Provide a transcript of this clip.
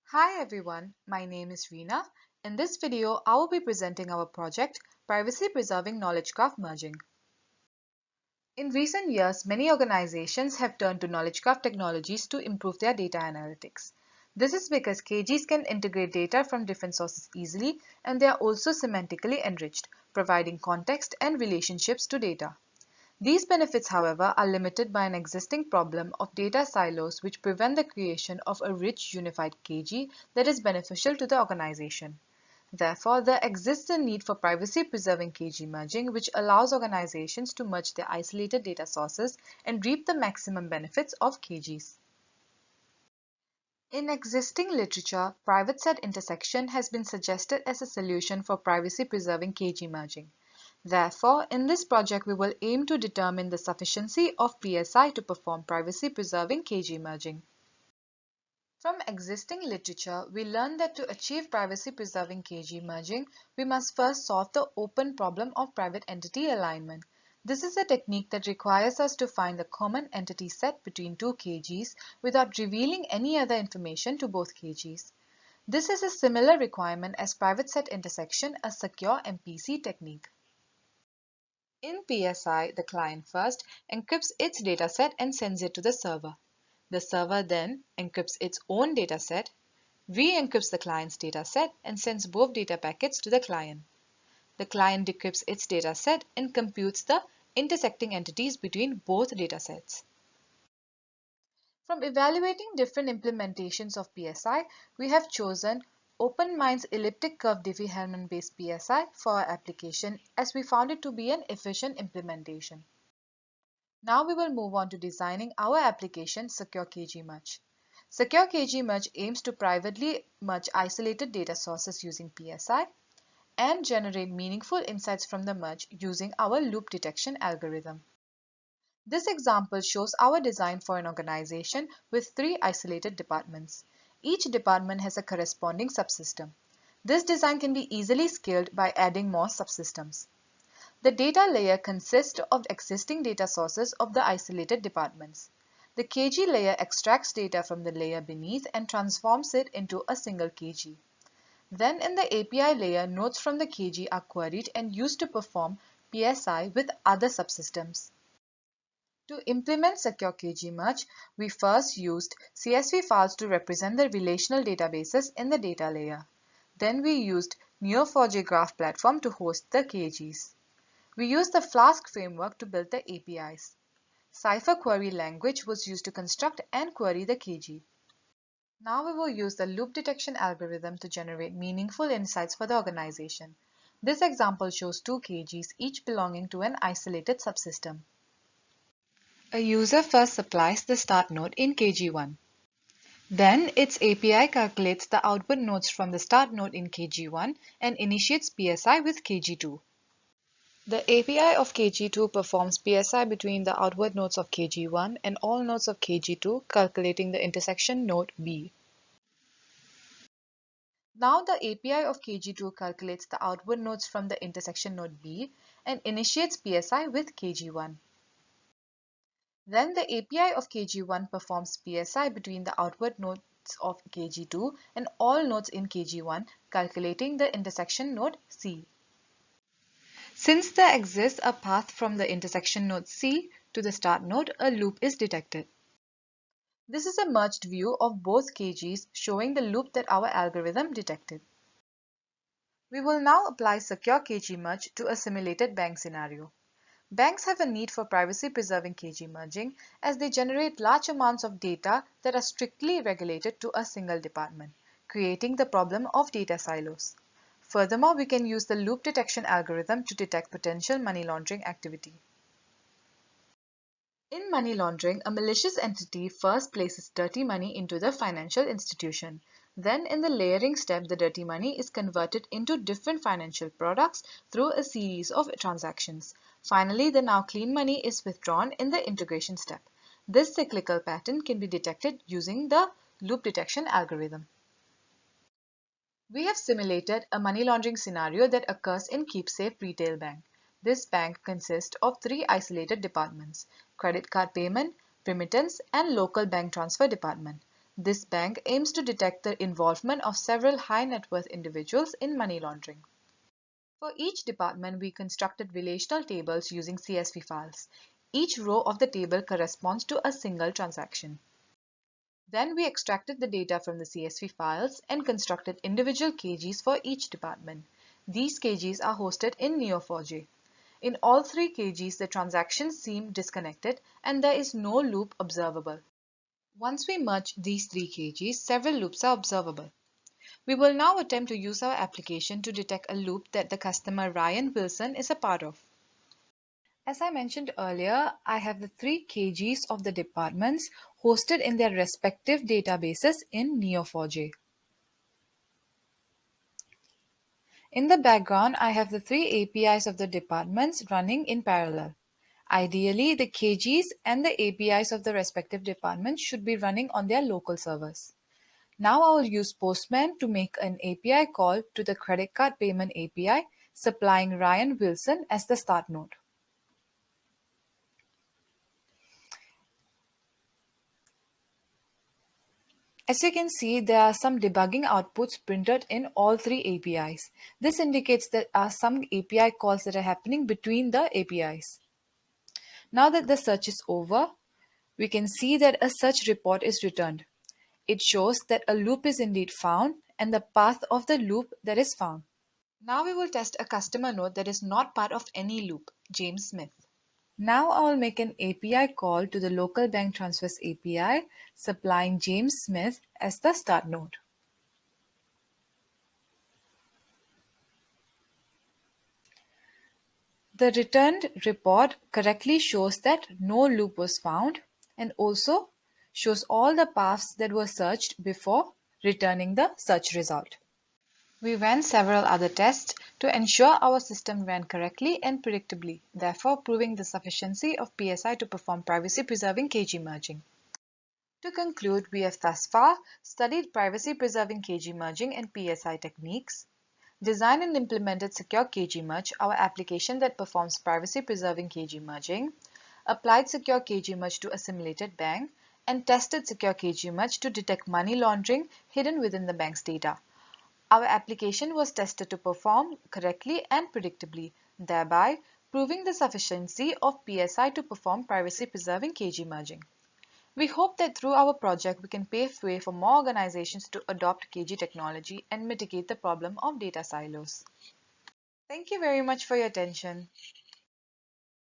Hi everyone, my name is Reena. In this video, I will be presenting our project, Privacy Preserving Knowledge Graph Merging. In recent years, many organizations have turned to knowledge graph technologies to improve their data analytics. This is because KGs can integrate data from different sources easily, and they are also semantically enriched, providing context and relationships to data. These benefits, however, are limited by an existing problem of data silos which prevent the creation of a rich unified KG that is beneficial to the organization. Therefore, there exists a need for privacy-preserving KG merging, which allows organizations to merge their isolated data sources and reap the maximum benefits of KGs. In existing literature, private set intersection has been suggested as a solution for privacy-preserving KG merging. Therefore, in this project, we will aim to determine the sufficiency of PSI to perform privacy-preserving KG merging. From existing literature, we learned that to achieve privacy-preserving KG merging, we must first solve the open problem of private entity alignment. This is a technique that requires us to find the common entity set between two KGs without revealing any other information to both KGs. This is a similar requirement as private set intersection, a secure MPC technique. In PSI, the client first encrypts its dataset and sends it to the server. The server then encrypts its own dataset, re-encrypts the client's dataset, and sends both data packets to the client. The client decrypts its dataset and computes the intersecting entities between both datasets. From evaluating different implementations of PSI, we have chosen OpenMind's elliptic curve Diffie-Hellman based PSI for our application as we found it to be an efficient implementation. Now we will move on to designing our application Secure KG Merge. Secure KG Merge aims to privately merge isolated data sources using PSI and generate meaningful insights from the merge using our loop detection algorithm. This example shows our design for an organization with three isolated departments. Each department has a corresponding subsystem. This design can be easily scaled by adding more subsystems. The data layer consists of existing data sources of the isolated departments. The KG layer extracts data from the layer beneath and transforms it into a single KG. Then in the API layer, nodes from the KG are queried and used to perform PSI with other subsystems. To implement Secure KG Merge, we first used CSV files to represent the relational databases in the data layer. Then we used Neo4j Graph Platform to host the KGs. We used the Flask framework to build the APIs. Cipher query language was used to construct and query the KG. Now we will use the loop detection algorithm to generate meaningful insights for the organization. This example shows two KGs, each belonging to an isolated subsystem. A user first supplies the start node in KG1. Then its API calculates the output nodes from the start node in KG1 and initiates PSI with KG2. The API of KG2 performs PSI between the outward nodes of KG1 and all nodes of KG2, calculating the intersection node B. Now the API of KG2 calculates the outward nodes from the intersection node B and initiates PSI with KG1. Then the API of KG1 performs PSI between the outward nodes of KG2 and all nodes in KG1, calculating the intersection node C. Since there exists a path from the intersection node C to the start node, a loop is detected. This is a merged view of both KGs showing the loop that our algorithm detected. We will now apply Secure KG Merge to a simulated bank scenario. Banks have a need for privacy-preserving KG merging as they generate large amounts of data that are strictly regulated to a single department, creating the problem of data silos. Furthermore, we can use the loop detection algorithm to detect potential money laundering activity. In money laundering, a malicious entity first places dirty money into the financial institution. Then in the layering step, the dirty money is converted into different financial products through a series of transactions. Finally, the now clean money is withdrawn in the integration step. This cyclical pattern can be detected using the loop detection algorithm. We have simulated a money laundering scenario that occurs in KeepSafe Retail Bank. This bank consists of three isolated departments: credit card payment, remittance, and local bank transfer department. This bank aims to detect the involvement of several high net worth individuals in money laundering. For each department, we constructed relational tables using CSV files. Each row of the table corresponds to a single transaction. Then we extracted the data from the CSV files and constructed individual KGs for each department. These KGs are hosted in Neo4j. In all three KGs, the transactions seem disconnected and there is no loop observable. Once we merge these three KGs, several loops are observable. We will now attempt to use our application to detect a loop that the customer Ryan Wilson is a part of. As I mentioned earlier, I have the three KGs of the departments hosted in their respective databases in Neo4j. In the background, I have the three APIs of the departments running in parallel. Ideally, the KGs and the APIs of the respective departments should be running on their local servers. Now I will use Postman to make an API call to the credit card payment API, supplying Ryan Wilson as the start node. As you can see, there are some debugging outputs printed in all three APIs. This indicates there are some API calls that are happening between the APIs. Now that the search is over, we can see that a search report is returned. It shows that a loop is indeed found and the path of the loop that is found. Now we will test a customer node that is not part of any loop, James Smith. Now I will make an API call to the local bank transfers API, supplying James Smith as the start node. The returned report correctly shows that no loop was found and also shows all the paths that were searched before returning the search result. We ran several other tests to ensure our system ran correctly and predictably, therefore proving the sufficiency of PSI to perform privacy-preserving KG merging. To conclude, we have thus far studied privacy-preserving KG merging and PSI techniques, designed and implemented Secure KG Merge, our application that performs privacy-preserving KG merging, applied Secure KG Merge to a simulated bank, and tested Secure KG Merge to detect money laundering hidden within the bank's data. Our application was tested to perform correctly and predictably, thereby proving the sufficiency of PSI to perform privacy-preserving KG merging. We hope that through our project we can pave way for more organizations to adopt KG technology and mitigate the problem of data silos. Thank you very much for your attention.